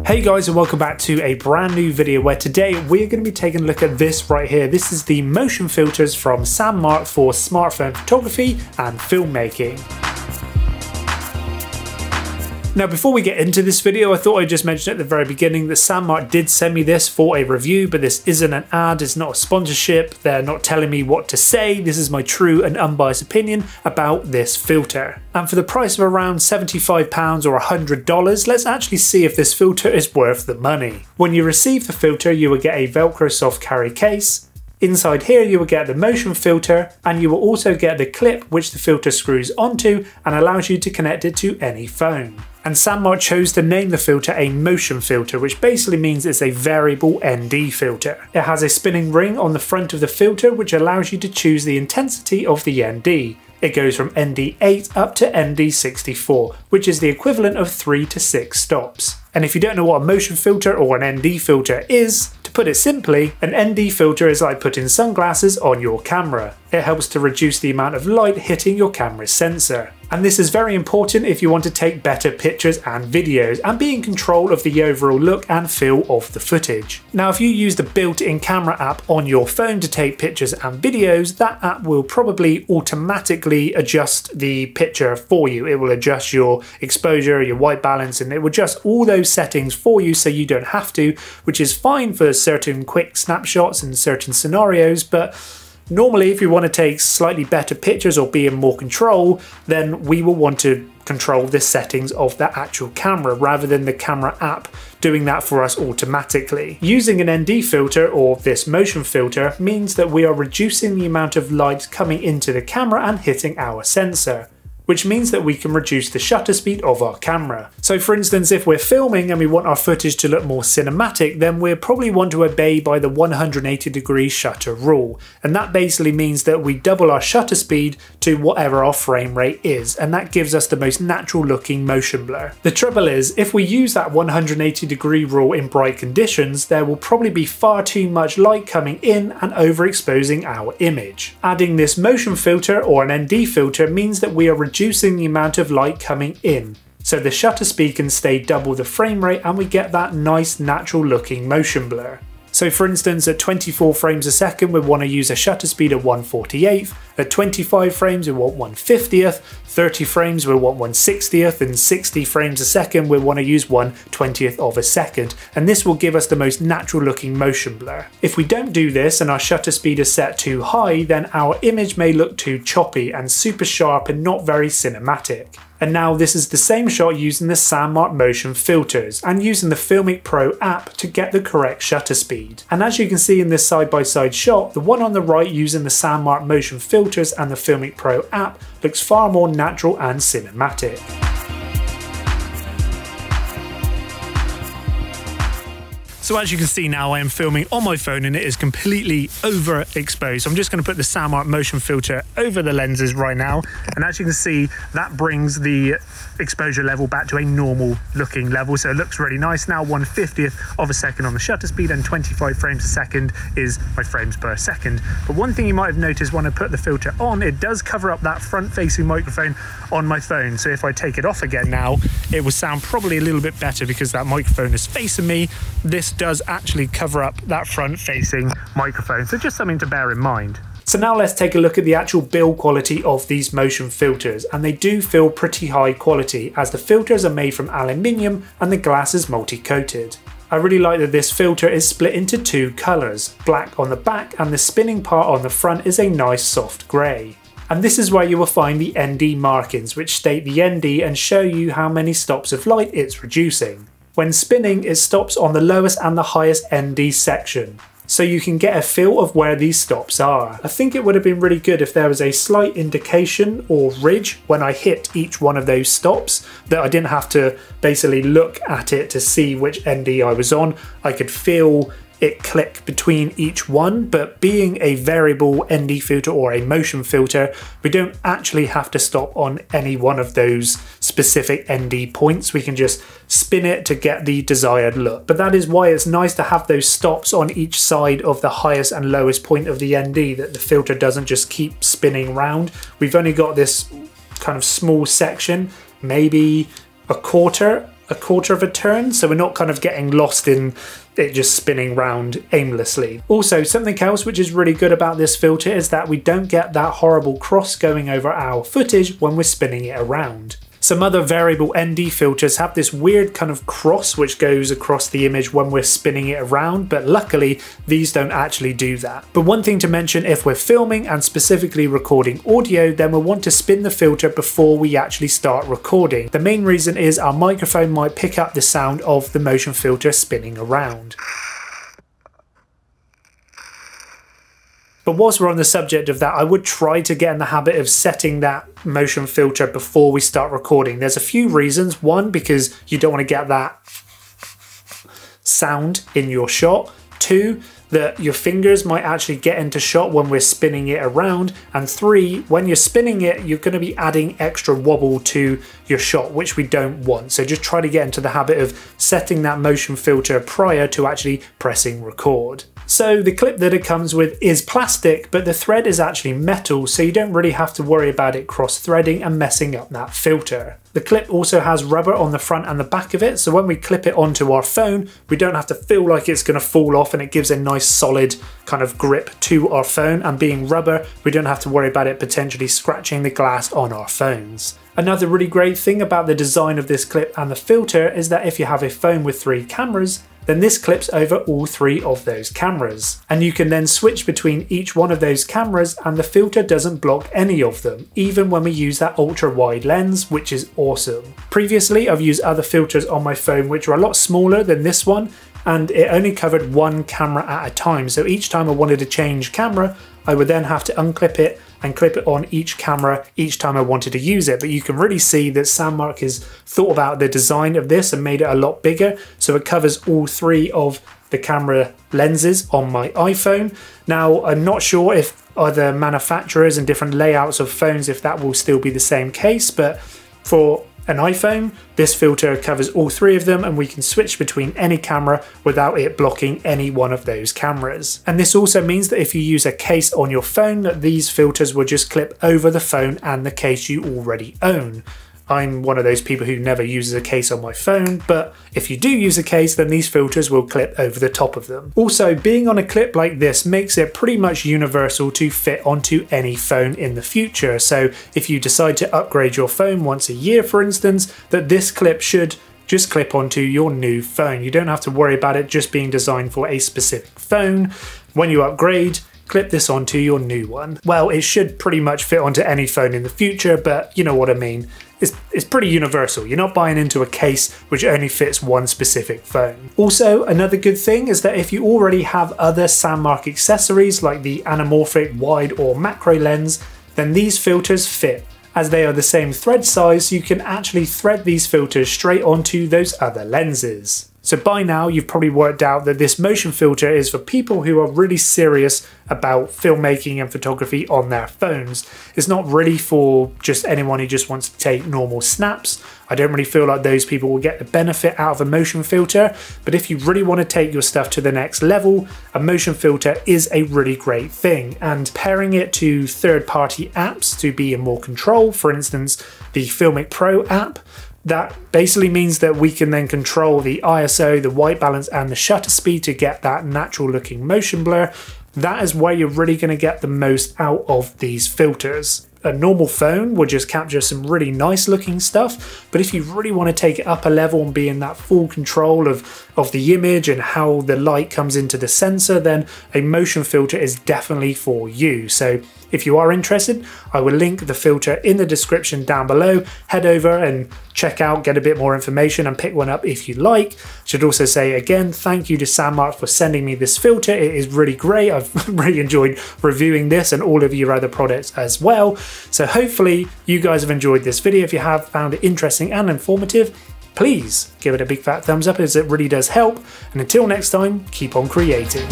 Hey guys, and welcome back to a brand new video where today we're going to be taking a look at this right here. This is the motion filters from Sandmarc for smartphone photography and filmmaking. Now before we get into this video, I thought I'd just mention at the very beginning that Sandmarc did send me this for a review, but this isn't an ad, it's not a sponsorship, they're not telling me what to say, this is my true and unbiased opinion about this filter. And for the price of around £75 or $100, let's actually see if this filter is worth the money. When you receive the filter, you will get a Velcro soft carry case. Inside here you will get the motion filter, and you will also get the clip which the filter screws onto and allows you to connect it to any phone. And Sandmarc chose to name the filter a motion filter, which basically means it's a variable ND filter. It has a spinning ring on the front of the filter which allows you to choose the intensity of the ND. It goes from ND8 up to ND64, which is the equivalent of 3 to 6 stops. And if you don't know what a motion filter or an ND filter is, to put it simply, an ND filter is like putting sunglasses on your camera. It helps to reduce the amount of light hitting your camera's sensor. And this is very important if you want to take better pictures and videos and be in control of the overall look and feel of the footage. Now if you use the built-in camera app on your phone to take pictures and videos, that app will probably automatically adjust the picture for you. It will adjust your exposure, your white balance, and it will adjust all those settings for you so you don't have to, which is fine for certain quick snapshots and certain scenarios, but normally if you want to take slightly better pictures or be in more control, then we will want to control the settings of the actual camera rather than the camera app doing that for us automatically. Using an ND filter or this motion filter means that we are reducing the amount of light coming into the camera and hitting our sensor, which means that we can reduce the shutter speed of our camera. So for instance, if we're filming and we want our footage to look more cinematic, then we'll probably want to obey by the 180-degree shutter rule. And that basically means that we double our shutter speed to whatever our frame rate is, and that gives us the most natural looking motion blur. The trouble is, if we use that 180-degree rule in bright conditions, there will probably be far too much light coming in and overexposing our image. Adding this motion filter or an ND filter means that we are reducing the amount of light coming in, so the shutter speed can stay double the frame rate and we get that nice natural looking motion blur. So for instance, at 24 frames a second we want to use a shutter speed of 1/48, at 25 frames we want 1/50th, 30 frames we want 1/60th, and 60 frames a second we want to use 1/20th of a second, and this will give us the most natural looking motion blur. If we don't do this and our shutter speed is set too high, then our image may look too choppy and super sharp and not very cinematic. And now this is the same shot using the Sandmarc motion filters and using the Filmic Pro app to get the correct shutter speed. And as you can see in this side-by-side shot, the one on the right using the Sandmarc motion filters and the Filmic Pro app looks far more natural and cinematic. So as you can see now, I am filming on my phone and it is completely overexposed. So I'm just going to put the Sandmarc motion filter over the lenses right now. And as you can see, that brings the exposure level back to a normal looking level. So it looks really nice. Now 1/50th of a second on the shutter speed and 25 frames a second is my frames per second. But one thing you might have noticed when I put the filter on, it does cover up that front facing microphone on my phone. So if I take it off again now, it will sound probably a little bit better because that microphone is facing me. This does actually cover up that front facing microphone, so just something to bear in mind. So now let's take a look at the actual build quality of these motion filters, and they do feel pretty high quality as the filters are made from aluminium and the glass is multi-coated. I really like that this filter is split into two colours, black on the back and the spinning part on the front is a nice soft grey. And this is where you will find the ND markings, which state the ND and show you how many stops of light it's reducing. When spinning, it stops on the lowest and the highest ND section, so you can get a feel of where these stops are. I think it would have been really good if there was a slight indication or ridge when I hit each one of those stops, that I didn't have to basically look at it to see which ND I was on. I could feel it click between each one, but being a variable ND filter or a motion filter, we don't actually have to stop on any one of those specific ND points. We can just spin it to get the desired look. But that is why it's nice to have those stops on each side of the highest and lowest point of the ND, that the filter doesn't just keep spinning round. We've only got this kind of small section, maybe a quarter a quarter of a turn, so we're not kind of getting lost in it just spinning round aimlessly. Also, something else which is really good about this filter is that we don't get that horrible cross going over our footage when we're spinning it around. Some other variable ND filters have this weird kind of cross which goes across the image when we're spinning it around, but luckily these don't actually do that. But one thing to mention, if we're filming and specifically recording audio, then we'll want to spin the filter before we actually start recording. The main reason is our microphone might pick up the sound of the motion filter spinning around. But whilst we're on the subject of that, I would try to get in the habit of setting that motion filter before we start recording. There's a few reasons. One, because you don't want to get that sound in your shot. Two, that your fingers might actually get into shot when we're spinning it around. And three, when you're spinning it, you're going to be adding extra wobble to your shot, which we don't want. So just try to get into the habit of setting that motion filter prior to actually pressing record. So the clip that it comes with is plastic, but the thread is actually metal, so you don't really have to worry about it cross-threading and messing up that filter. The clip also has rubber on the front and the back of it, so when we clip it onto our phone, we don't have to feel like it's going to fall off, and it gives a nice solid kind of grip to our phone, and being rubber, we don't have to worry about it potentially scratching the glass on our phones. Another really great thing about the design of this clip and the filter is that if you have a phone with 3 cameras, then this clips over all 3 of those cameras. And you can then switch between each one of those cameras and the filter doesn't block any of them, even when we use that ultra wide lens, which is awesome. Previously, I've used other filters on my phone which are a lot smaller than this one, and it only covered 1 camera at a time. So each time I wanted to change camera, I would then have to unclip it and clip it on each camera each time I wanted to use it. But you can really see that Sandmarc has thought about the design of this and made it a lot bigger, so it covers all 3 of the camera lenses on my iPhone. Now, I'm not sure if other manufacturers and different layouts of phones, if that will still be the same case, but for an iPhone, this filter covers all 3 of them, and we can switch between any camera without it blocking any one of those cameras. And this also means that if you use a case on your phone, that these filters will just clip over the phone and the case you already own. I'm one of those people who never uses a case on my phone, but if you do use a case, then these filters will clip over the top of them. Also, being on a clip like this makes it pretty much universal to fit onto any phone in the future. So if you decide to upgrade your phone once a year, for instance, that this clip should just clip onto your new phone. You don't have to worry about it just being designed for a specific phone. When you upgrade, clip this onto your new one. Well, it should pretty much fit onto any phone in the future, but you know what I mean. It's pretty universal. You're not buying into a case which only fits one specific phone. Also, another good thing is that if you already have other Sandmarc accessories like the anamorphic wide or macro lens, then these filters fit. As they are the same thread size, you can actually thread these filters straight onto those other lenses. So by now you've probably worked out that this motion filter is for people who are really serious about filmmaking and photography on their phones. It's not really for just anyone who just wants to take normal snaps. I don't really feel like those people will get the benefit out of a motion filter, but if you really want to take your stuff to the next level, a motion filter is a really great thing. And pairing it to third-party apps to be in more control, for instance, the Filmic Pro app, that basically means that we can then control the ISO, the white balance, and the shutter speed to get that natural looking motion blur. That is where you're really going to get the most out of these filters. A normal phone will just capture some really nice looking stuff, but if you really want to take it up a level and be in that full control of the image and how the light comes into the sensor, then a motion filter is definitely for you. So if you are interested, I will link the filter in the description down below. Head over and check out, get a bit more information and pick one up if you like. Should also say again, thank you to Sandmarc for sending me this filter. It is really great. I've really enjoyed reviewing this and all of your other products as well. So hopefully you guys have enjoyed this video. If you have found it interesting and informative, please give it a big fat thumbs up as it really does help. And until next time, keep on creating.